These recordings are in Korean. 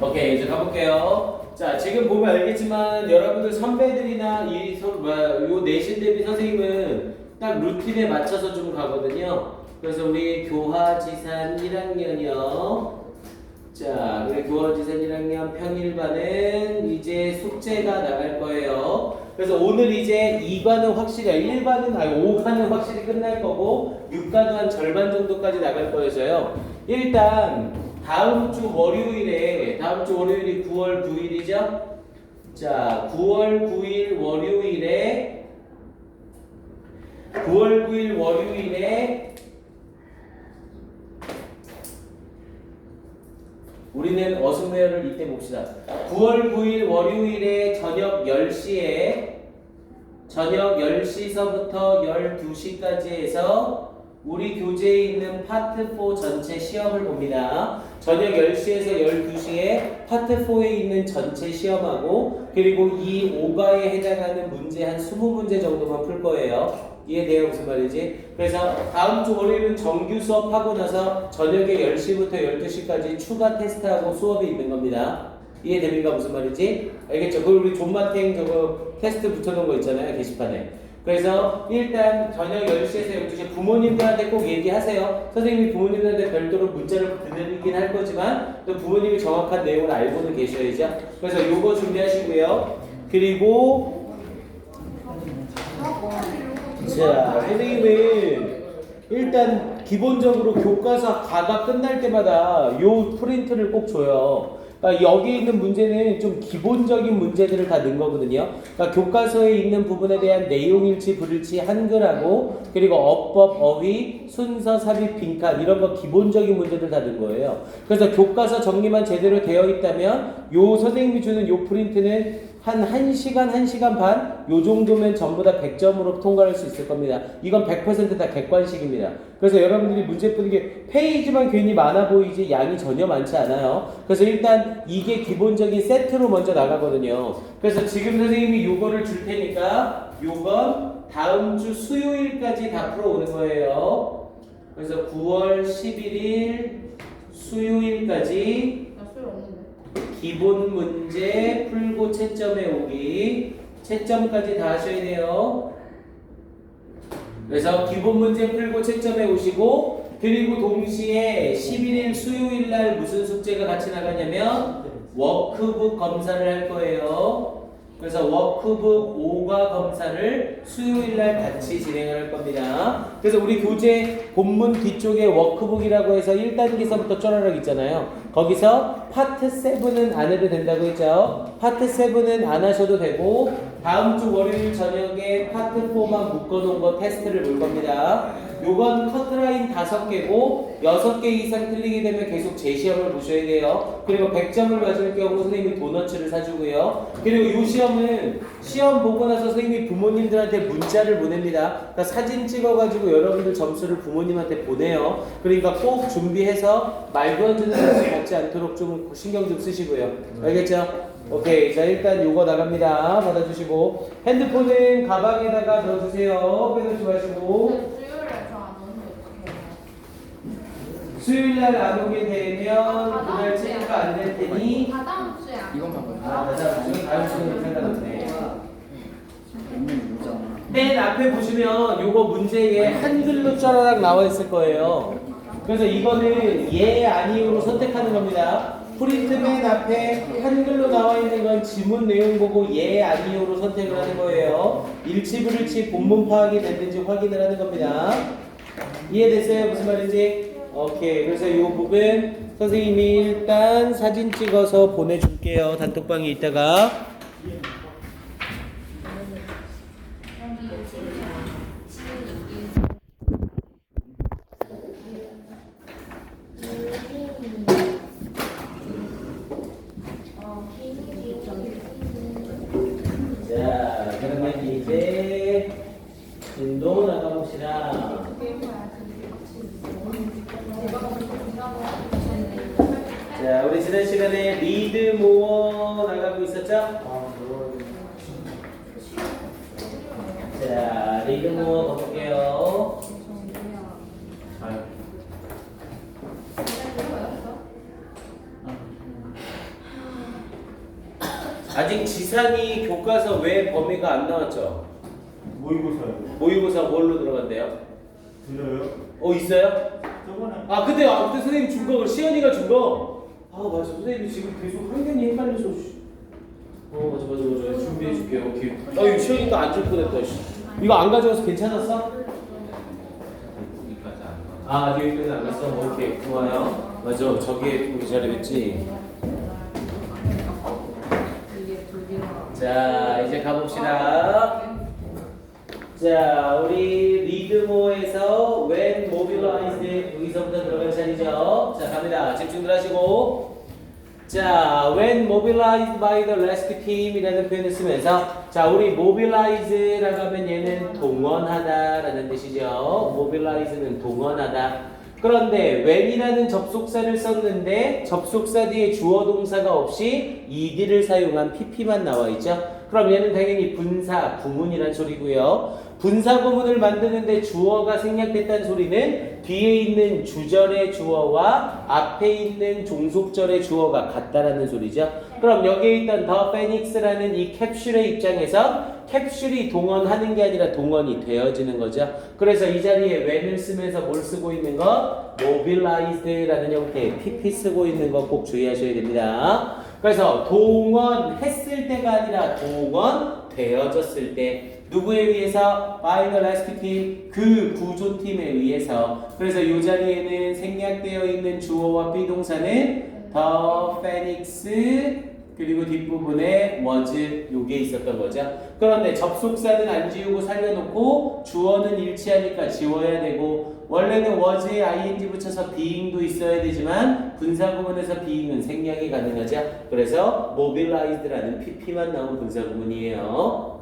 오케이, 이제 가볼게요. 자, 지금 보면 알겠지만 여러분들 선배들이나 요 내신 대비 선생님은 딱 루틴에 맞춰서 좀 가거든요. 그래서 우리 교화지산 1학년이요. 자, 우리 교화지산 1학년 평일반은 이제 숙제가 나갈 거예요. 그래서 오늘 이제 2반은 확실히, 1반은, 5반은 확실히 끝날 거고, 6반은 한 절반 정도까지 나갈 거여서요. 일단, 다음 주 월요일이 9월 9일이죠? 자, 9월 9일 월요일에 우리는 어순회어를 이때 봅시다. 9월 9일 월요일에 저녁 10시서부터 12시까지 해서 우리 교재에 있는 파트 4 전체 시험을 봅니다. 저녁 10시에서 12시에 파트 4에 있는 전체 시험하고 그리고 이 5과에 해당하는 문제 한 20문제 정도만 풀 거예요. 이해돼요? 무슨 말이지? 그래서 다음 주 월요일은 정규 수업하고 나서 저녁에 10시부터 12시까지 추가 테스트하고 수업이 있는 겁니다. 이해됩니까? 무슨 말이지? 알겠죠? 그리고 우리 존마탱 저거 테스트 붙여놓은 거 있잖아요. 게시판에. 그래서 일단 저녁 10시에서 12시 부모님들한테 꼭 얘기하세요. 선생님이 부모님들한테 별도로 문자를 드리긴 할 거지만 또 부모님이 정확한 내용을 알고는 계셔야죠. 그래서 요거 준비하시고요. 그리고 자, 선생님은 일단 기본적으로 교과서 가가 끝날 때마다 요 프린트를 꼭 줘요. 그러니까 여기 있는 문제는 좀 기본적인 문제들을 다 넣은 거거든요. 그러니까 교과서에 있는 부분에 대한 내용일치, 불일치, 한글하고 그리고 어법, 어휘, 순서, 삽입, 빈칸 이런 거 기본적인 문제들 다 넣은 거예요. 그래서 교과서 정리만 제대로 되어 있다면 요 선생님이 주는 요 프린트는 한 1시간, 1시간 반? 요 정도면 전부 다 100점으로 통과할 수 있을 겁니다. 이건 100% 다 객관식입니다. 그래서 여러분들이 문제 푸는 게 페이지만 괜히 많아 보이지 양이 전혀 많지 않아요. 그래서 일단 이게 기본적인 세트로 먼저 나가거든요. 그래서 지금 선생님이 요거를 줄 테니까 요건 다음 주 수요일까지 다 풀어오는 거예요. 그래서 9월 11일 수요일까지 기본 문제 풀고 채점해 오기. 채점까지 다 하셔야 돼요. 그래서 기본 문제 풀고 채점해 오시고 그리고 동시에 11일 수요일 날 무슨 숙제가 같이 나가냐면 워크북 검사를 할 거예요. 그래서 워크북 5과 검사를 수요일 날 같이 진행을 할 겁니다. 그래서 우리 교재 본문 뒤쪽에 워크북이라고 해서 1단계서부터 쪼라락 있잖아요. 거기서 파트 7은 안 해도 된다고 했죠. 파트 7은 안 하셔도 되고 다음 주 월요일 저녁에 파트 4만 묶어놓은 거 테스트를 볼 겁니다. 요건 커트라인 5개고 6개 이상 틀리게 되면 계속 재시험을 보셔야 돼요. 그리고 100점을 맞을 경우 선생님이 도너츠를 사주고요. 그리고 이 시험은 시험 보고 나서 선생님이 부모님들한테 문자를 보냅니다. 그러니까 사진 찍어가지고 여러분들 점수를 부모님한테 보내요. 그러니까 꼭 준비해서 말도 안 되는 점수 받지 않도록 좀 신경 좀 쓰시고요. 알겠죠? 오케이. 자, 일단 요거 나갑니다. 받아주시고 핸드폰은 가방에다가 넣어주세요. 빼놓지 마시고. 수요일날 안 오게 되면 그날 체크가 안 될 테니 다다음 주에 이건 바꿔요. 다다음 주는 상관없네. 맨 앞에 보시면 요거 문제에 한글로 쩌라락 나와 있을 거예요. 그래서 이거는 예 아니요로 선택하는 겁니다. 프린트 맨 앞에 한글로 나와 있는 건 지문 내용 보고 예 아니요로 선택을 하는 거예요. 일치 불일치 본문 파악이 됐는지 확인을 하는 겁니다. 이해됐어요? 무슨 말인지? 오케이. 그래서 이 부분 선생님이 일단 사진 찍어서 보내줄게요. 단톡방에 있다가. 자, 그러면 이제 운동 나가봅시다. 자, 우리 지난 시간에 리드 모어 나가고 있었죠? 자, 리드 모어 가볼게요. 아직 지산이 교과서 외 범위가 안 나왔죠? 모의고사요. 모의고사 뭘로 들어간대요? 들려요? 있어요? 저번에 그때 선생님 준 거, 시연이가 준 거. 맞아. 선생님이 지금 계속 학년이 헷갈려서. 맞아. 준비해 줄게요. 오케이. 이거 시연이 또 안 줄 뻔했다. 씨. 이거 안 가져와서 괜찮았어? 여기까지 안 갔어? 오케이. 좋아요. 맞아. 저기에 그 자리겠지. 자, 이제 가봅시다. 자, 우리 리드모에서 when mobilized 여기서부터 들어갈 차례죠. 자, 갑니다. 집중들 하시고. 자, when mobilized by the rescue team이라는 표현을 쓰면서 자, 우리 mobilize라고 하면 얘는 동원하다라는 뜻이죠. mobilize는 동원하다. 그런데 when이라는 접속사를 썼는데 접속사 뒤에 주어 동사가 없이 ed를 사용한 pp만 나와 있죠. 그럼 얘는 당연히 분사, 구문이란 소리고요. 분사 구문을 만드는데 주어가 생략됐다는 소리는 뒤에 있는 주절의 주어와 앞에 있는 종속절의 주어가 같다라는 소리죠. 그럼 여기에 있던 the Phoenix라는 이 캡슐의 입장에서 캡슐이 동원하는 게 아니라 동원이 되어지는 거죠. 그래서 이 자리에 when을 쓰면서 뭘 쓰고 있는 거? mobilized라는 형태의 pp 쓰고 있는 거 꼭 주의하셔야 됩니다. 그래서 동원했을 때가 아니라 동원되어졌을 때 누구에 의해서? by the rescue team, 그 구조팀에 의해서. 그래서 이 자리에는 생략되어 있는 주어와 비동사는 the Phoenix 그리고 뒷부분에 was 요게 있었던 거죠. 그런데 접속사는 안 지우고 살려놓고 주어는 일치하니까 지워야 되고 원래는 was에 ing 붙여서 being도 있어야 되지만 분사 구문에서 being은 생략이 가능하죠. 그래서 mobilized라는 pp만 나온 분사 구문이에요.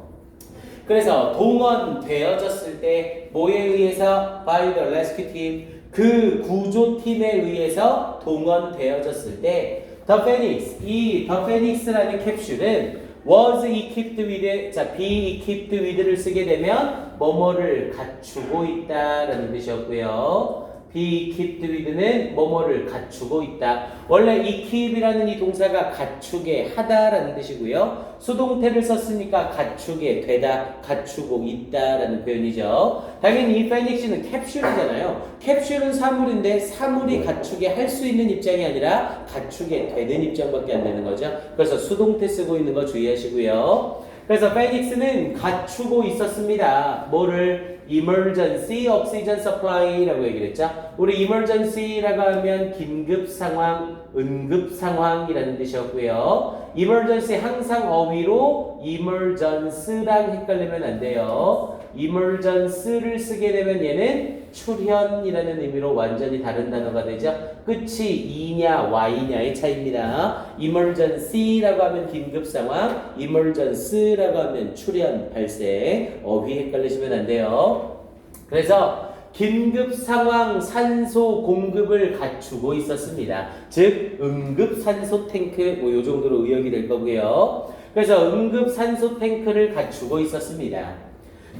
그래서 동원되어졌을 때 뭐에 의해서? by the rescue team, 그 구조팀에 의해서 동원되어졌을 때 The Phoenix, 이 The Phoenix라는 캡슐은 was equipped with, 자, be equipped with를 쓰게 되면 뭐뭐를 갖추고 있다라는 뜻이었고요. be equipped with는 뭐뭐를 갖추고 있다. 원래 equip이라는 이 동사가 갖추게 하다라는 뜻이고요. 수동태를 썼으니까 갖추게 되다, 갖추고 있다라는 표현이죠. 당연히 이 Phoenix는 캡슐이잖아요. 캡슐은 사물인데 사물이 갖추게 할 수 있는 입장이 아니라 갖추게 되는 입장밖에 안 되는 거죠. 그래서 수동태 쓰고 있는 거 주의하시고요. 그래서 Phoenix는 갖추고 있었습니다. 뭐를? emergency oxygen supply라고 얘기를 했죠. 우리 emergency라고 하면 긴급 상황, 응급 상황이라는 뜻이었고요. emergency 항상 어휘로 emergence랑 헷갈리면 안 돼요. emergency를 쓰게 되면 얘는 출현이라는 의미로 완전히 다른 단어가 되죠. 끝이 이냐 y냐의 차이입니다. emergency라고 하면 긴급 상황, emergency라고 하면 출현, 발생, 어휘 헷갈리시면 안 돼요. 그래서 긴급 상황 산소 공급을 갖추고 있었습니다. 즉 응급 산소 탱크 요 정도로 의역이 될 거고요. 그래서 응급 산소 탱크를 갖추고 있었습니다.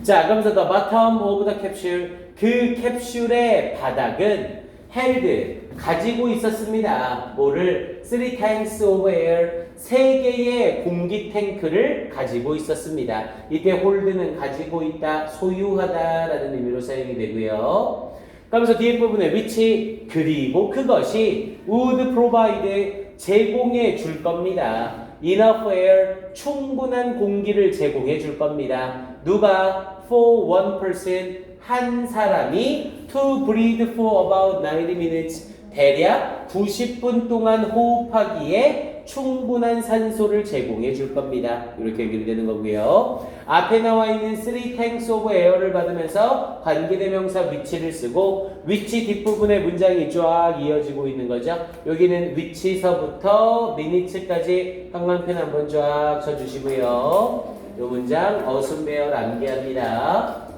자, 그러면서 the bottom of the capsule, 그 캡슐의 바닥은 held, 가지고 있었습니다. 뭐를? 3 tanks of air, 3개의 공기 탱크를 가지고 있었습니다. 이때 hold는 가지고 있다, 소유하다 라는 의미로 사용이 되고요. 그러면서 뒤에 부분에 which, 그리고 그것이 would provide, 제공해 줄 겁니다. enough air, 충분한 공기를 제공해 줄 겁니다. 누가? for one person, 한 사람이 to breathe for about 90 minutes, 대략 90분 동안 호흡하기에 충분한 산소를 제공해 줄 겁니다. 이렇게 연결되는 거고요. 앞에 나와 있는 3 tanks of air를 받으면서 관계대명사 which를 쓰고 which 뒷부분에 문장이 쫙 이어지고 있는 거죠. 여기는 which서부터 minutes까지 형광펜 한번 쫙 쳐주시고요. 이 문장 어순배열 암기합니다.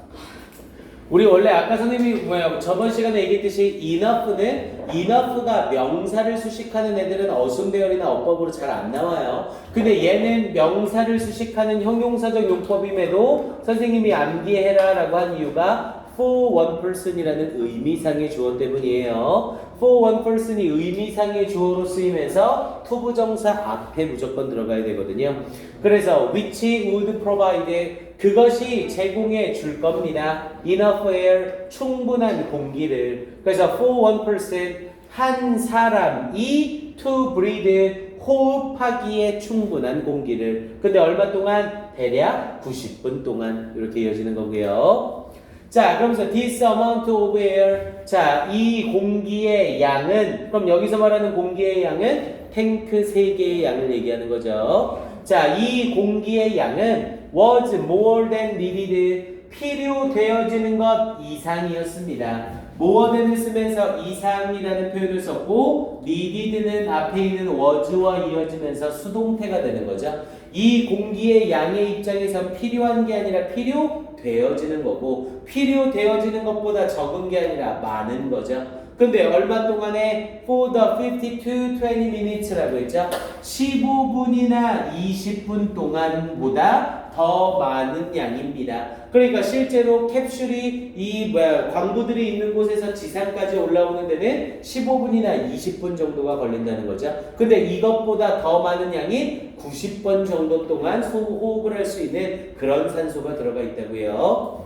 우리 원래 아까 선생님이 저번 시간에 얘기했듯이 enough가 명사를 수식하는 애들은 어순배열이나 어법으로 잘 안 나와요. 근데 얘는 명사를 수식하는 형용사적 용법임에도 선생님이 암기해라 라고 한 이유가 for one person이라는 의미상의 주어 때문이에요. for one person이 의미상의 주어로 쓰이면서 투부정사 앞에 무조건 들어가야 되거든요. 그래서 which would provide 그것이 제공해 줄 겁니다. enough air 충분한 공기를. 그래서 for one person 한 사람이 to breathe 호흡하기에 충분한 공기를. 근데 얼마 동안? 대략 90분 동안 이렇게 이어지는 거고요. 자, 그러면서 this amount of air. 자, 이 공기의 양은, 그럼 여기서 말하는 공기의 양은 탱크 3개의 양을 얘기하는 거죠. 자, 이 공기의 양은 was more than needed. 필요되어지는 것 이상이었습니다. more than을 쓰면서 이상이라는 표현을 썼고 needed는 앞에 있는 was와 이어지면서 수동태가 되는 거죠. 이 공기의 양의 입장에서 필요한 게 아니라 필요되어지는 거고 필요되어지는 것보다 적은 게 아니라 많은 거죠. 근데 얼마 동안에 for the 50 to 20 minutes라고 했죠. 15분이나 20분 동안보다 더 많은 양입니다. 그러니까 실제로 캡슐이 이 광부들이 있는 곳에서 지상까지 올라오는 데는 15분이나 20분 정도가 걸린다는 거죠. 근데 이것보다 더 많은 양인 90번 정도 동안 호흡을 할 수 있는 그런 산소가 들어가 있다고요.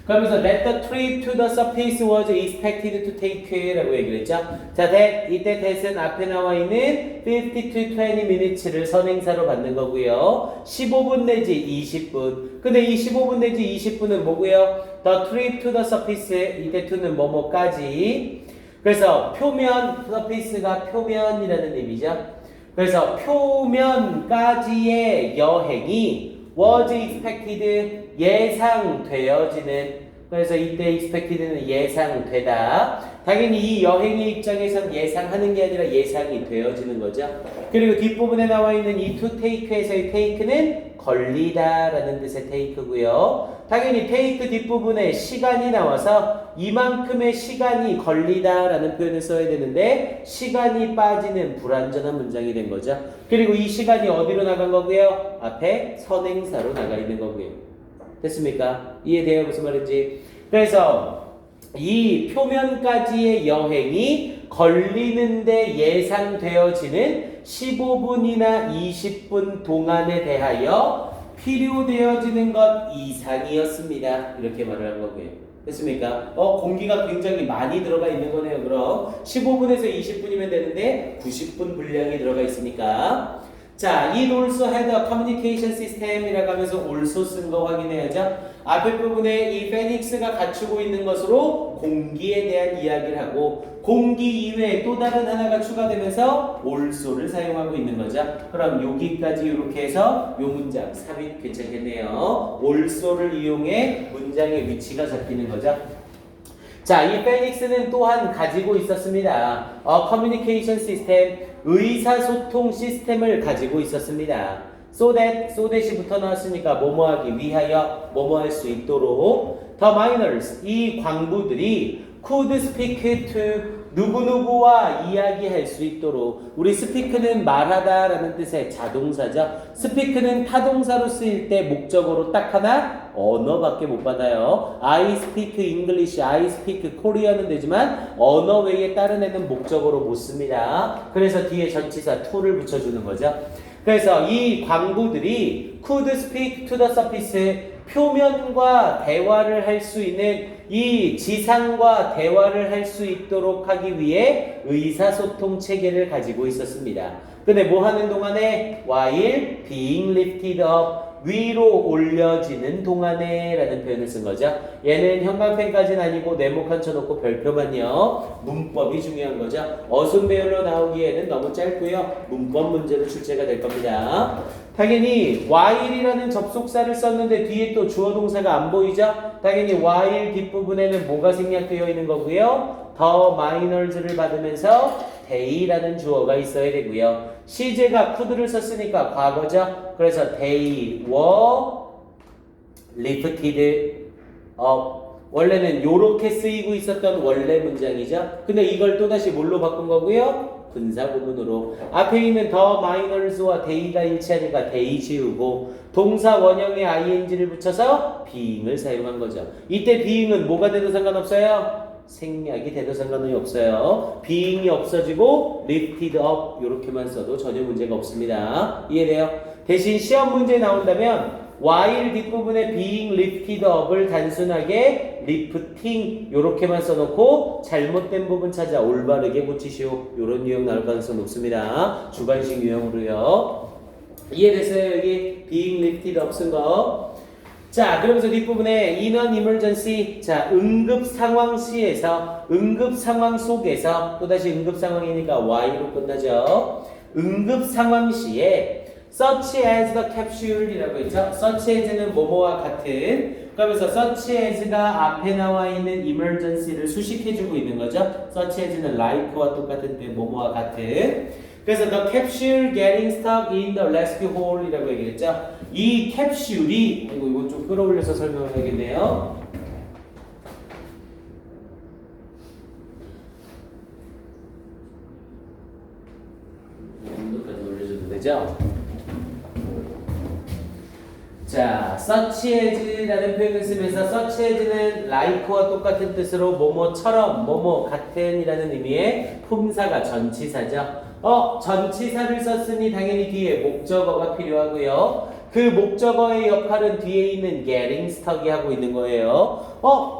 그러면서 let the trip to the surface was expected to take 라고 얘기를 했죠. 자, that, 이때 that은 앞에 나와 있는 50 to 20 minutes를 선행사로 받는 거고요. 15분 내지 20분. 근데 이 15분 내지 20분은 뭐고요? The trip to the surface, 이때 to는 뭐뭐까지. 그래서 표면, surface가 표면이라는 의미죠. 그래서 표면까지의 여행이 was expected 예상되어지는. 그래서 이때 expected는 예상되다. 당연히 이 여행의 입장에선 예상하는 게 아니라 예상이 되어지는 거죠. 그리고 뒷부분에 나와 있는 이 to take에서의 take는 걸리다 라는 뜻의 take고요. 당연히 take 뒷부분에 시간이 나와서 이만큼의 시간이 걸리다 라는 표현을 써야 되는데 시간이 빠지는 불완전한 문장이 된 거죠. 그리고 이 시간이 어디로 나간 거고요? 앞에 선행사로 나가 있는 거고요. 됐습니까? 이해돼요? 무슨 말인지. 그래서 이 표면까지의 여행이 걸리는데 예상되어지는 15분이나 20분 동안에 대하여 필요되어지는 것 이상이었습니다. 이렇게 말을 한 거고요. 됐습니까? 공기가 굉장히 많이 들어가 있는 거네요. 그럼 15분에서 20분이면 되는데 90분 분량이 들어가 있으니까. 자, it also had a communication system이라고 하면서 also 쓴 거 확인해야죠. 앞에 부분에 이 페닉스가 갖추고 있는 것으로 공기에 대한 이야기를 하고 공기 이외에 또 다른 하나가 추가되면서 also를 사용하고 있는 거죠. 그럼 여기까지 이렇게 해서 이 문장 삽입 괜찮겠네요. also를 이용해 문장의 위치가 잡히는 거죠. 자, 이 페닉스는 또한 가지고 있었습니다. 커뮤니케이션 시스템, 의사소통 시스템을 가지고 있었습니다. so that이 붙어 나왔으니까 뭐뭐하기 위하여 뭐뭐할 수 있도록 the miners, 이 광부들이 could speak to 누구누구와 이야기할 수 있도록. 우리 speak는 말하다 라는 뜻의 자동사죠. speak는 타동사로 쓰일 때 목적어로 딱 하나 언어밖에 못 받아요. I speak English, I speak Korea는 되지만 언어 외에 다른 애는 목적어로 못 씁니다. 그래서 뒤에 전치사 to를 붙여주는 거죠. 그래서 이 광부들이 could speak to the surface, 표면과 대화를 할 수 있는 이 지상과 대화를 할 수 있도록 하기 위해 의사소통 체계를 가지고 있었습니다. 근데 뭐 하는 동안에 while being lifted up, 위로 올려지는 동안에 라는 표현을 쓴 거죠. 얘는 형광펜까지는 아니고 네모칸 쳐놓고 별표만요. 문법이 중요한 거죠. 어순배열로 나오기에는 너무 짧고요. 문법 문제로 출제가 될 겁니다. 당연히 while이라는 접속사를 썼는데 뒤에 또 주어 동사가 안 보이죠? 당연히 while 뒷부분에는 뭐가 생략되어 있는 거고요? the miners를 받으면서 they라는 주어가 있어야 되고요. 시제가 could를 썼으니까 과거죠. 그래서 they were lifted up. 원래는 요렇게 쓰이고 있었던 원래 문장이죠. 근데 이걸 또다시 뭘로 바꾼 거고요? 분사구문으로. 앞에 있는 the miners와 they가 일치하니까 they 지우고 동사 원형에 ing를 붙여서 being을 사용한 거죠. 이때 being은 뭐가 돼도 상관없어요? 생략이 돼도 상관이 없어요. being이 없어지고 lifted up 이렇게만 써도 전혀 문제가 없습니다. 이해돼요? 대신 시험 문제에 나온다면 while 뒷부분에 being lifted up을 단순하게 lifting 이렇게만 써놓고 잘못된 부분 찾아 올바르게 고치시오. 이런 유형 나올 가능성 높습니다. 주관식 유형으로요. 이해됐어요? 여기 being lifted up 쓴 거. 자, 그러면서 뒷부분에 in an emergency, 자, 응급 상황 시에서, 응급 상황 속에서, 또다시 응급 상황이니까 Y로 끝나죠. 응급 상황 시에 such as the capsule이라고 했죠. such as는 뭐뭐와 같은, 그러면서 such as가 앞에 나와 있는 emergency를 수식해주고 있는 거죠. such as는 like와 똑같은데 뭐뭐와 같은. 그래서 the capsule getting stuck in the rescue hole이라고 얘기했죠. 이 캡슐이 이거 좀 끌어올려서 설명을 해야겠네요. 온도까지 올려줘도 되죠? 자, such as라는 표현을 쓰면서 such as는 like와 똑같은 뜻으로 뭐뭐처럼, 뭐뭐 같은이라는 의미의 품사가 전치사죠. 전치사를 썼으니 당연히 뒤에 목적어가 필요하고요. 그 목적어의 역할은 뒤에 있는 getting stuck이 하고 있는 거예요.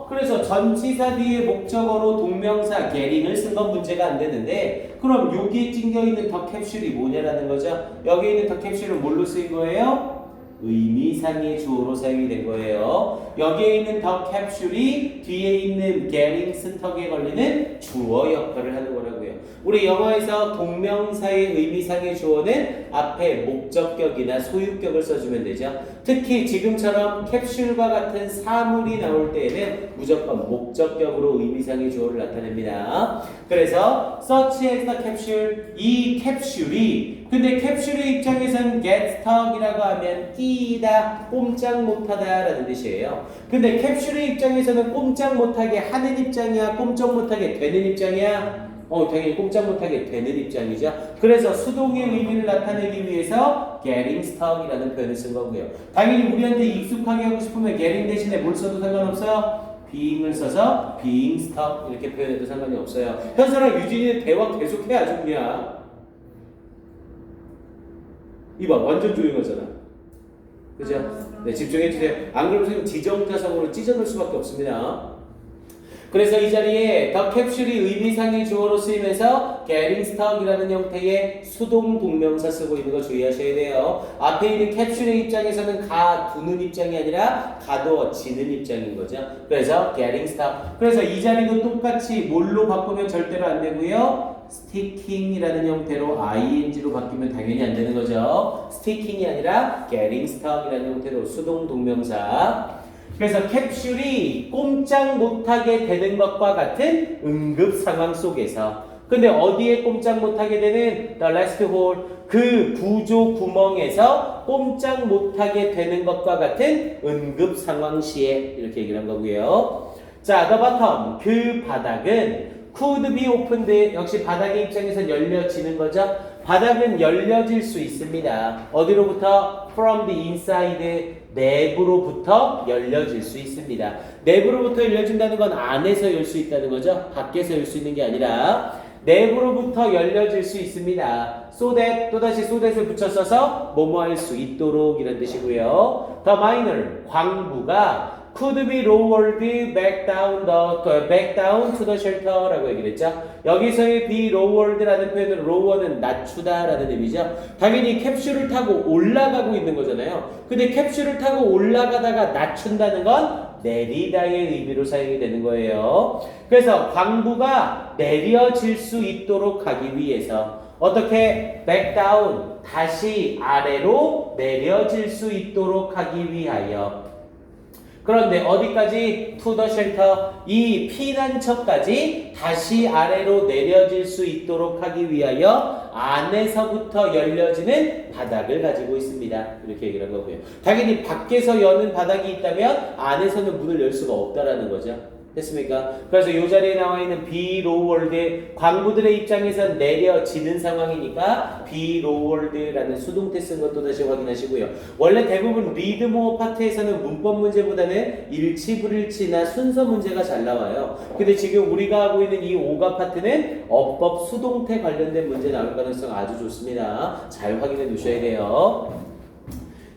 그래서 전치사 뒤에 목적어로 동명사 getting을 쓴 건 문제가 안 되는데, 그럼 여기에 찡겨 있는 the capsule이 뭐냐라는 거죠. 여기 있는 the capsule은 뭘로 쓰인 거예요? 의미상의 주어로 사용이 된 거예요. 여기에 있는 the capsule이 뒤에 있는 getting stuck에 걸리는 주어 역할을 하는 거라고요. 우리 영어에서 동명사의 의미상의 주어는 앞에 목적격이나 소유격을 써주면 되죠. 특히 지금처럼 캡슐과 같은 사물이 나올 때에는 무조건 목적격으로 의미상의 주어를 나타냅니다. 그래서 such as the capsule, 이 캡슐이, 근데 캡슐의 입장에서는 get stuck이라고 하면 끼다, 꼼짝 못하다 라는 뜻이에요. 근데 캡슐의 입장에서는 꼼짝 못하게 하는 입장이야, 꼼짝 못하게 되는 입장이야? 당연히 꼼짝 못하게 되는 입장이죠. 그래서 수동의 의미를 나타내기 위해서 getting stuck이라는 표현을 쓴 거고요. 당연히 우리한테 익숙하게 하고 싶으면 getting 대신에 뭘 써도 상관없어요. being을 써서 being stuck 이렇게 표현해도 상관이 없어요. 현서랑 유진이는 대화 계속해 아주 그냥. 이봐 완전 조용하잖아. 그죠? 네, 집중해주세요. 안 그러면 선생님 지정자성으로 찢어놓을 수밖에 없습니다. 그래서 이 자리에 the capsule이 의미상의 주어로 쓰이면서 getting stuck이라는 형태의 수동 동명사 쓰고 있는 거 주의하셔야 돼요. 앞에 있는 캡슐의 입장에서는 가두는 입장이 아니라 가두어지는 입장인 거죠. 그래서 getting stuck. 그래서 이 자리도 똑같이 뭘로 바꾸면 절대로 안 되고요. sticking이라는 형태로 ing로 바뀌면 당연히 안 되는 거죠. sticking이 아니라 getting stuck이라는 형태로 수동 동명사. 그래서 캡슐이 꼼짝 못하게 되는 것과 같은 응급 상황 속에서, 근데 어디에 꼼짝 못하게 되는 the rescue hole, 그 구조 구멍에서 꼼짝 못하게 되는 것과 같은 응급 상황 시에 이렇게 얘기를 한 거고요. 자, the bottom, 그 바닥은 could be opened, 역시 바닥의 입장에서 열려지는 거죠. 바닥은 열려질 수 있습니다. 어디로부터? From the inside, 내부로부터 열려질 수 있습니다. 내부로부터 열려진다는 건 안에서 열 수 있다는 거죠. 밖에서 열 수 있는 게 아니라 내부로부터 열려질 수 있습니다. so that, 또다시 so that을 붙여 써서 뭐뭐 할 수 있도록 이런 뜻이고요. The miner, 광부가 could be lowered back down to the shelter라고 얘기를 했죠. 여기서의 be lowered라는 표현은 lower는 낮추다라는 의미죠. 당연히 캡슐을 타고 올라가고 있는 거잖아요. 근데 캡슐을 타고 올라가다가 낮춘다는 건 내리다의 의미로 사용이 되는 거예요. 그래서 광부가 내려질 수 있도록 하기 위해서 어떻게 back down, 다시 아래로 내려질 수 있도록 하기 위하여. 그런데 어디까지? to the shelter, 이 피난처까지 다시 아래로 내려질 수 있도록 하기 위하여 안에서부터 열려지는 바닥을 가지고 있습니다. 이렇게 얘기를 한 거고요. 당연히 밖에서 여는 바닥이 있다면 안에서는 문을 열 수가 없다라는 거죠. 됐습니까? 그래서 이 자리에 나와 있는 be lowered 광부들의 입장에서 내려지는 상황이니까 be lowered라는 수동태 쓴 것도 다시 확인하시고요. 원래 대부분 read more 파트에서는 문법 문제보다는 일치 불일치나 순서 문제가 잘 나와요. 근데 지금 우리가 하고 있는 이 오가 파트는 어법 수동태 관련된 문제 나올 가능성 아주 좋습니다. 잘 확인해 두셔야 돼요.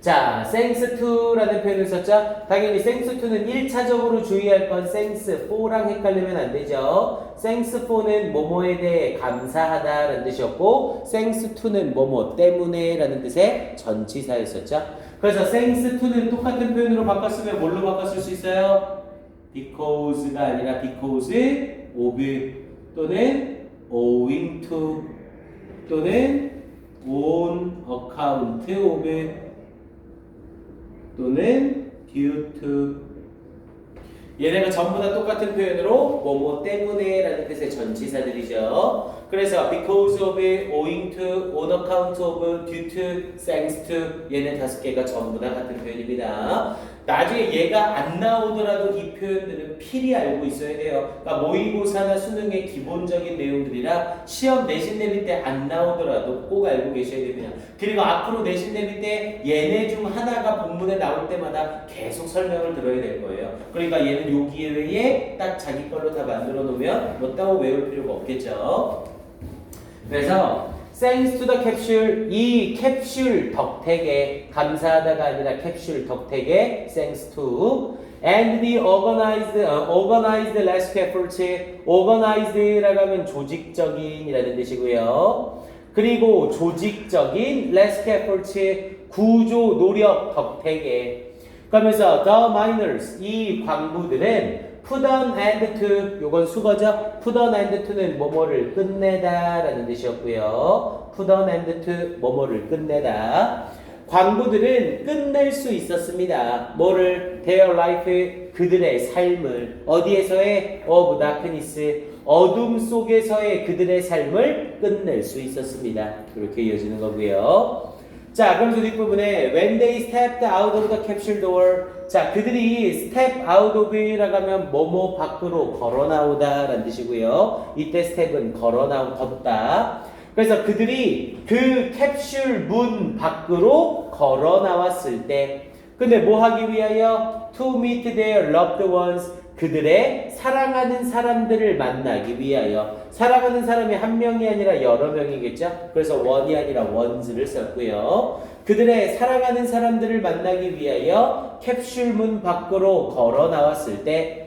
자, thanks to라는 표현을 썼죠? 당연히 thanks to는 1차적으로 주의할 건 thanks for랑 헷갈리면 안 되죠. thanks for는 뭐뭐에 대해 감사하다라는 뜻이었고 thanks to는 뭐뭐 때문에 라는 뜻의 전치사였었죠. 그래서 thanks to는 똑같은 표현으로 바꿨으면 뭘로 바꿨을 수 있어요? because가 아니라 because of 또는 owing to 또는 on account of 또는 due to 얘네가 전부 다 똑같은 표현으로 뭐뭐 때문에 라는 뜻의 전치사들이죠. 그래서 because of, owing to, on account of, due to, thanks to 얘네 5개가 전부 다 같은 표현입니다. 나중에 얘가 안 나오더라도 이 표현들은 필히 알고 있어야 돼요. 그러니까 모의고사나 수능의 기본적인 내용들이라 시험 내신 내릴 때 안 나오더라도 꼭 알고 계셔야 됩니다. 그리고 앞으로 내신 내릴 때 얘네 중 하나가 본문에 나올 때마다 계속 설명을 들어야 될 거예요. 그러니까 얘는 요 기회에 딱 자기 걸로 다 만들어 놓으면 뭐 따로 외울 필요가 없겠죠. 그래서 thanks to the capsule 이 캡슐 덕택에 감사하다가 아니라 캡슐 덕택에 thanks to and the organized rescue efforts organized라고 하면 조직적인이라는 뜻이고요. 그리고 조직적인 rescue efforts 구조 노력 덕택에 그러면서 the miners 이 광부들은 put an end to 요건 수거죠. put an end to는 뭐뭐를 끝내다 라는 뜻이었고요. put an end to 뭐뭐를 끝내다. 광부들은 끝낼 수 있었습니다. 뭐를? their life 그들의 삶을 어디에서의 of darkness 어둠 속에서의 그들의 삶을 끝낼 수 있었습니다. 이렇게 이어지는 거고요. 자, 그러면서 뒷부분에 when they stepped out of the capsule door 자, 그들이 step out of라고 하면 뭐뭐 밖으로 걸어 나오다 라는 뜻이고요. 이때 step은 걸어 걷다. 그래서 그들이 그 캡슐 문 밖으로 걸어 나왔을 때 근데 뭐 하기 위하여? to meet their loved ones 그들의 사랑하는 사람들을 만나기 위하여 사랑하는 사람이 한 명이 아니라 여러 명이겠죠. 그래서 one이 아니라 ones를 썼고요. 그들의 사랑하는 사람들을 만나기 위하여 캡슐문 밖으로 걸어 나왔을 때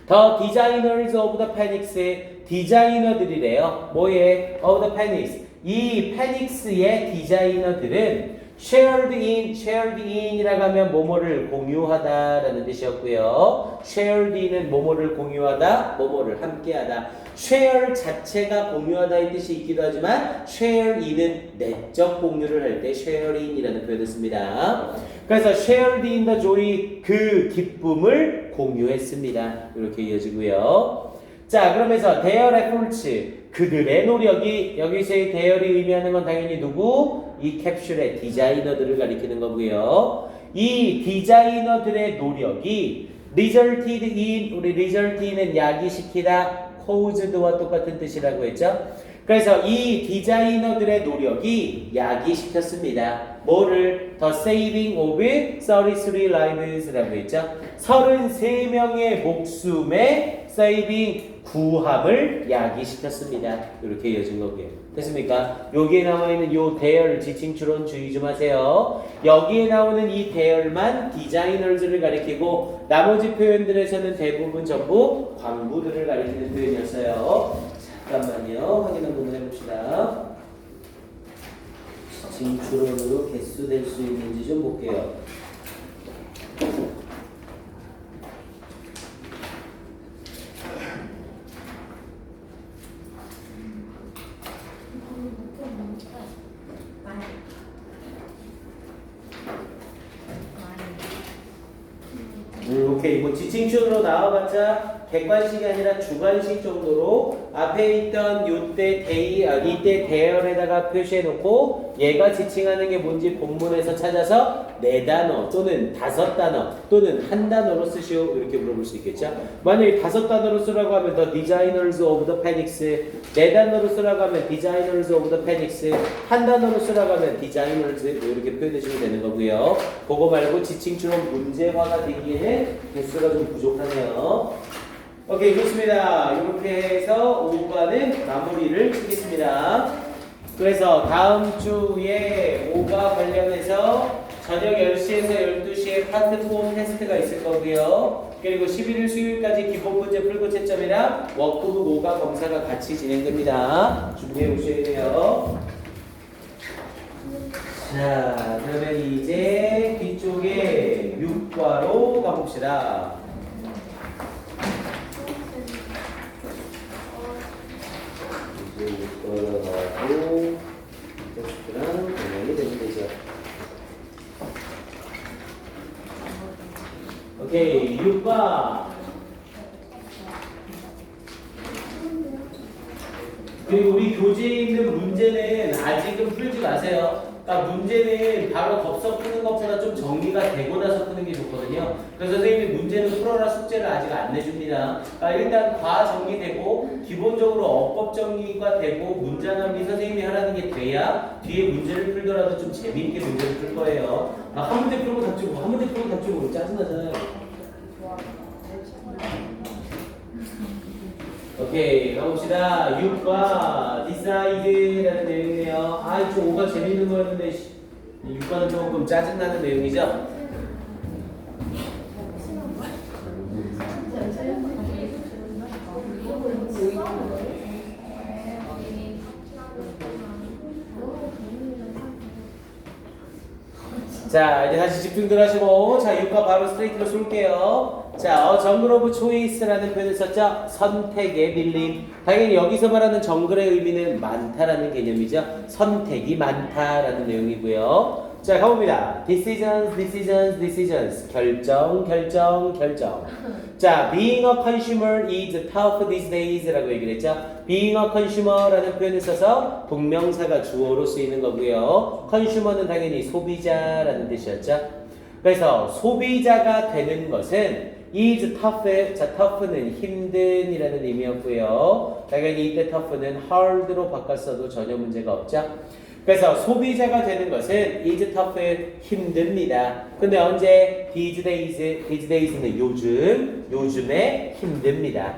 The designers of the panics 디자이너들이래요. 뭐에? of the panics 이 panics의 디자이너들은 shared in이라고 하면 뭐뭐를 공유하다 라는 뜻이었고요. shared in은 뭐뭐를 공유하다, 뭐뭐를 함께하다. share 자체가 공유하다 이 뜻이 있기도 하지만 share in은 내적 공유를 할 때 share in이라는 표현을 씁니다. 그래서 shared in the joy 그 기쁨을 공유했습니다. 이렇게 이어지고요. 자, 그러면서 their efforts 그들의 노력이 여기서의 대열이 의미하는 건 당연히 누구? 이 캡슐의 디자이너들을 가리키는 거고요. 이 디자이너들의 노력이 resulted in 우리 result in은 야기시키다 caused와 똑같은 뜻이라고 했죠. 그래서 이 디자이너들의 노력이 야기시켰습니다. 뭐를? The saving of 33 lives라고 했죠. 33명의 목숨의 saving 구함을 야기시켰습니다. 이렇게 이어진 거고요. 됐습니까? 여기에 나와 있는 요 대열 지칭 추론 주의 좀 하세요. 여기에 나오는 이 대열만 디자이너들을 가리키고 나머지 표현들에서는 대부분 전부 광부들을 가리키는 표현이었어요. 잠깐만요. 확인 한번 해봅시다. 지칭 추론으로 개수 될 수 있는지 좀 볼게요. 오케이. 뭐 지칭추로 나와봤자 객관식이 아니라 주관식 정도로 앞에 있던 요때 이때 대열에다가 표시해놓고 얘가 지칭하는 게 뭔지 본문에서 찾아서 4단어 또는 5단어 또는 1단어로 쓰시오 이렇게 물어볼 수 있겠죠. 만약에 5단어로 쓰라고 하면 The Designers of the Panics, 4단어로 쓰라고 하면 Designers of the Panics, 1단어로 쓰라고 하면 Designers 이렇게 표현해주면 되는 거고요. 그거 말고 지칭처럼 문제화가 되기에는 개수가 좀 부족하네요. 오케이, 좋습니다. 이렇게 해서 5과는 마무리를 치겠습니다. 그래서 다음 주에 5과 관련해서 저녁 10시에서 12시에 파트 4 테스트가 있을 거고요. 그리고 11일 수요일까지 기본 문제 풀고 채점이랑 워크북 5과 검사가 같이 진행됩니다. 준비해 오셔야 돼요. 자, 그러면 이제 뒤쪽에 6과로 가봅시다. 이제 6과로 가고 테스트랑 동행이 되면 되죠. 오케이, 6과. 그리고 우리 교재에 있는 문제는 아직은 풀지 마세요. 그러니까 문제는 바로 덥석 푸는 것보다 좀 정리가 되고 나서 푸는 게 좋거든요. 그래서 선생님이 문제는 풀어라 숙제를 아직 안 내줍니다. 그러니까 일단 과 정리되고 기본적으로 어법 정리가 되고 문장함이 선생님이 하라는 게 돼야 뒤에 문제를 풀더라도 좀 재미있게 문제를 풀 거예요. 한 문제 풀고 답주고 한 문제 풀고 답주고 짜증나잖아요. 오케이, 가봅시다. 6과 디사이드라는 내용이네요. 아, 좀 5가 재밌는 거였는데 6과는 조금 짜증나는 내용이죠? 자, 이제 다시 집중들 하시고, 자, 6과 바로 스트레이트로 쏠게요. 자, 정글 오브 초이스라는 표현을 썼죠? 선택의 밀림. 당연히 여기서 말하는 정글의 의미는 많다라는 개념이죠. 선택이 많다라는 내용이고요. 자, 가봅니다. Decisions, decisions, decisions. 결정, 결정, 결정. 자, being a consumer is tough these days 라고 얘기를 했죠. being a consumer라는 표현을 써서 동명사가 주어로 쓰이는 거고요. consumer는 당연히 소비자라는 뜻이었죠. 그래서 소비자가 되는 것은 is tough, 자, tough는 힘든이라는 의미였고요. 당연히 이때 tough는 hard로 바꿨어도 전혀 문제가 없죠. 그래서 소비자가 되는 것은 is tough, 힘듭니다. 근데 언제? these days는 요즘에 힘듭니다.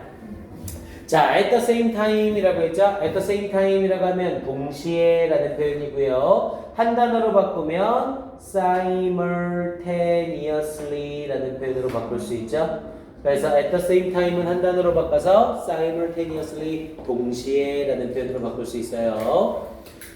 자, at the same time이라고 했죠? at the same time이라고 하면 동시에라는 표현이고요. 한 단어로 바꾸면 simultaneously라는 표현으로 바꿀 수 있죠. 그래서 at the same time은 한 단어로 바꿔서 simultaneously 동시에라는 표현으로 바꿀 수 있어요.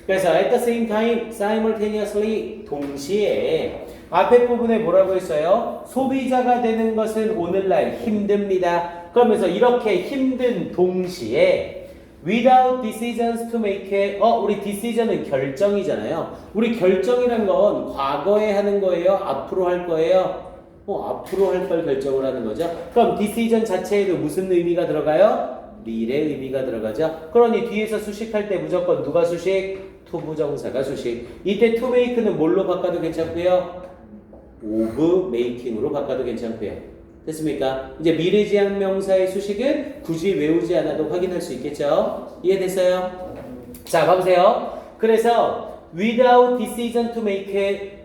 그래서 at the same time, simultaneously 동시에 앞에 부분에 뭐라고 했어요? 소비자가 되는 것은 오늘날 힘듭니다. 그러면서 이렇게 힘든 동시에 without decisions to make 우리 decision은 결정이잖아요. 우리 결정이란 건 과거에 하는 거예요? 앞으로 할 거예요? 앞으로 할 걸 결정을 하는 거죠. 그럼 decision 자체에도 무슨 의미가 들어가요? 미래 의미가 들어가죠. 그러니 뒤에서 수식할 때 무조건 누가 수식? to 부정사가 수식. 이때 to make는 뭘로 바꿔도 괜찮고요. of making으로 바꿔도 괜찮고요. 됐습니까? 이제 미래지향 명사의 수식은 굳이 외우지 않아도 확인할 수 있겠죠? 이해됐어요? 자, 봐보세요. 그래서 without decision to make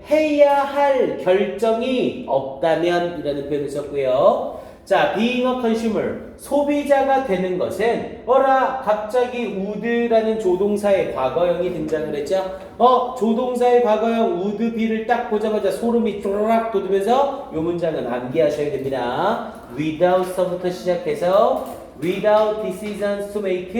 해야 할 결정이 없다면 이라는 표현을 썼고요. 자, being a consumer 소비자가 되는 것은 갑자기 would라는 조동사의 과거형이 등장을 했죠. 조동사의 과거형 would be를 딱 보자마자 소름이 쪼르륵 돋으면서 이 문장은 암기하셔야 됩니다. without서부터 시작해서 without decisions to make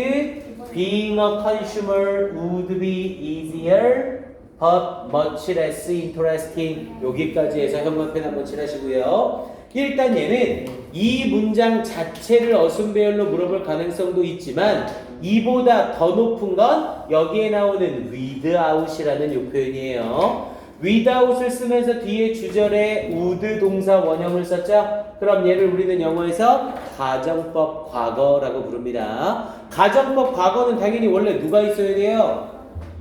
being a consumer would be easier but much less interesting. 여기까지 해서 현관펜 한번 칠하시고요. 일단 얘는 이 문장 자체를 어순배열로 물어볼 가능성도 있지만 이보다 더 높은 건 여기에 나오는 without이라는 요 표현이에요. without을 쓰면서 뒤에 주절에 would 동사 원형을 썼죠. 그럼 얘를 우리는 영어에서 가정법 과거라고 부릅니다. 가정법 과거는 당연히 원래 누가 있어야 돼요?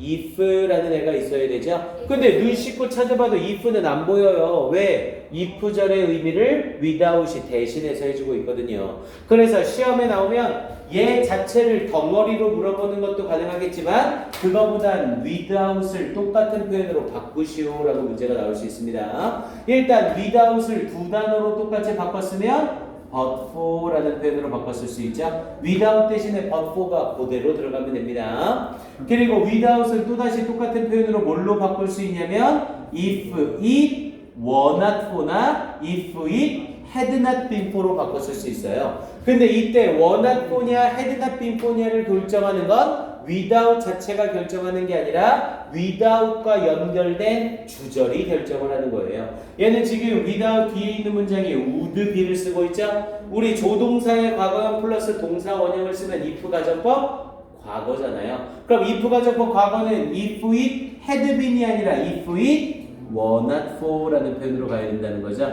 if라는 애가 있어야 되죠. 근데 눈 씻고 찾아봐도 if는 안 보여요. 왜? if절의 의미를 without이 대신해서 해주고 있거든요. 그래서 시험에 나오면 얘 자체를 덩어리로 물어보는 것도 가능하겠지만 그거보단 without을 똑같은 표현으로 바꾸시오라고 문제가 나올 수 있습니다. 일단 without을 두 단어로 똑같이 바꿨으면 but for라는 표현으로 바꿨을 수 있죠. without 대신에 but for가 그대로 들어가면 됩니다. 그리고 without을 또다시 똑같은 표현으로 뭘로 바꿀 수 있냐면 if it were not for나 if it had not been for로 바꿨을 수 있어요. 근데 이때 were not for냐 had not been for냐를 결정하는 건 without 자체가 결정하는 게 아니라 without과 연결된 주절이 결정을 하는 거예요. 얘는 지금 without 뒤에 있는 문장에 would be를 쓰고 있죠. 우리 조동사의 과거형 플러스 동사 원형을 쓰면 if 가정법 과거잖아요. 그럼 if 가정법 과거는 if it had been이 아니라 if it were not for라는 표현으로 가야 된다는 거죠.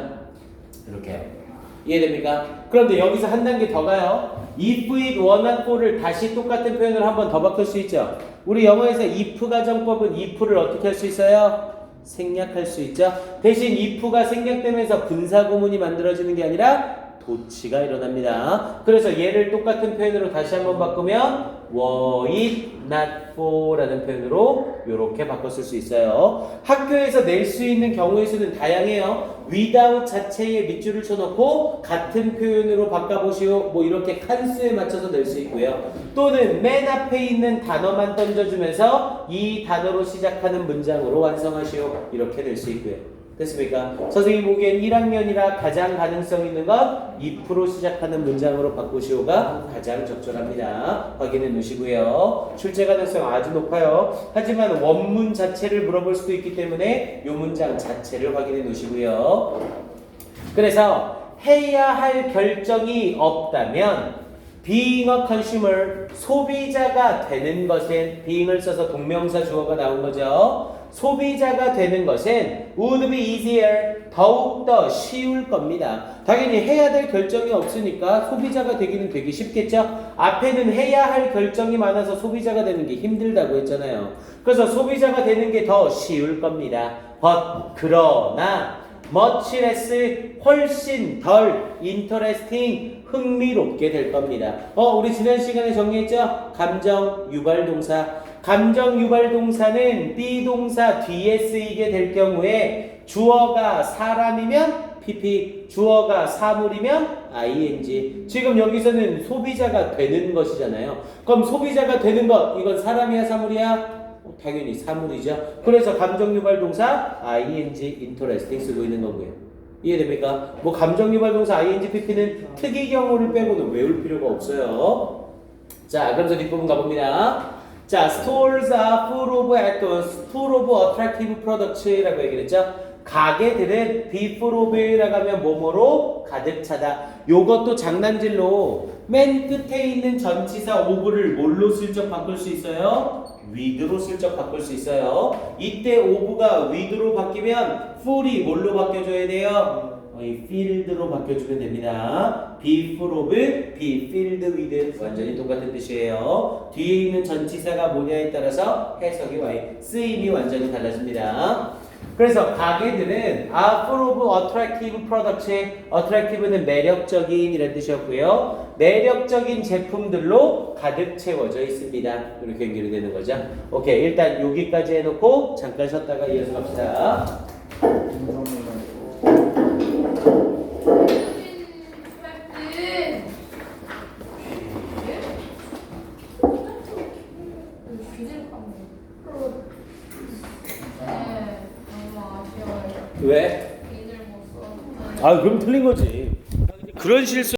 이렇게 이해됩니까? 그런데 여기서 한 단계 더 가요. if it were not for를 다시 똑같은 표현으로 한 번 더 바꿀 수 있죠. 우리 영어에서 if 가정법은 if를 어떻게 할 수 있어요? 생략할 수 있죠. 대신 if가 생략되면서 분사구문이 만들어지는 게 아니라 도치가 일어납니다. 그래서 얘를 똑같은 표현으로 다시 한번 바꾸면 were it not for 라는 표현으로 이렇게 바꿨을 수 있어요. 학교에서 낼 수 있는 경우의 수는 다양해요. without 자체에 밑줄을 쳐놓고 같은 표현으로 바꿔보시오. 뭐 이렇게 칸수에 맞춰서 낼 수 있고요. 또는 맨 앞에 있는 단어만 던져주면서 이 단어로 시작하는 문장으로 완성하시오. 이렇게 낼 수 있고요. 됐습니까? 선생님 보기엔 1학년이라 가장 가능성 있는 건 if로 시작하는 문장으로 바꾸시오가 가장 적절합니다. 확인해 놓으시고요. 출제 가능성 아주 높아요. 하지만 원문 자체를 물어볼 수도 있기 때문에 이 문장 자체를 확인해 놓으시고요. 그래서 해야 할 결정이 없다면 being a consumer, 소비자가 되는 것은 being을 써서 동명사 주어가 나온 거죠. 소비자가 되는 것은 would be easier, 더욱더 쉬울 겁니다. 당연히 해야 될 결정이 없으니까 소비자가 되기는 되게 쉽겠죠. 앞에는 해야 할 결정이 많아서 소비자가 되는 게 힘들다고 했잖아요. 그래서 소비자가 되는 게 더 쉬울 겁니다. but 그러나 much less 훨씬 덜 interesting 흥미롭게 될 겁니다. 우리 지난 시간에 정리했죠? 감정 유발 동사. 감정 유발 동사는 비동사 뒤에 쓰이게 될 경우에 주어가 사람이면 PP, 주어가 사물이면 ing. 지금 여기서는 소비자가 되는 것이잖아요. 그럼 소비자가 되는 것, 이건 사람이야 사물이야? 당연히 사물이죠. 그래서 감정 유발 동사 ing, interesting 쓰고 있는 거고요. 이해됩니까? 뭐 감정 유발 동사 ing, pp는 특이 경우를 빼고는 외울 필요가 없어요. 자, 그래서 뒷부분 가봅니다. 자, stores are full of items, full of attractive products라고 얘기를 했죠. 가게들은 be full of라고 하면 뭐뭐로 가득 차다. 요것도 장난질로 맨 끝에 있는 전치사 of를 뭘로 슬쩍 바꿀 수 있어요? with로 슬쩍 바꿀 수 있어요. 이때 of가 with로 바뀌면 full이 뭘로 바뀌어줘야 돼요? field로 바뀌어주면 됩니다. be full of, be filled with 완전히 똑같은 뜻이에요. 뒤에 있는 전치사가 뭐냐에 따라서 해석이 쓰임이 완전히 달라집니다. 그래서 가게들은 are full of attractive products. attractive는 매력적인 이런 뜻이었고요. 매력적인 제품들로 가득 채워져 있습니다. 이렇게 연결이 되는 거죠. 오케이, 일단 여기까지 해놓고 잠깐 쉬었다가 이어서 갑시다. 왜? 그럼 틀린 거지. 그런 실수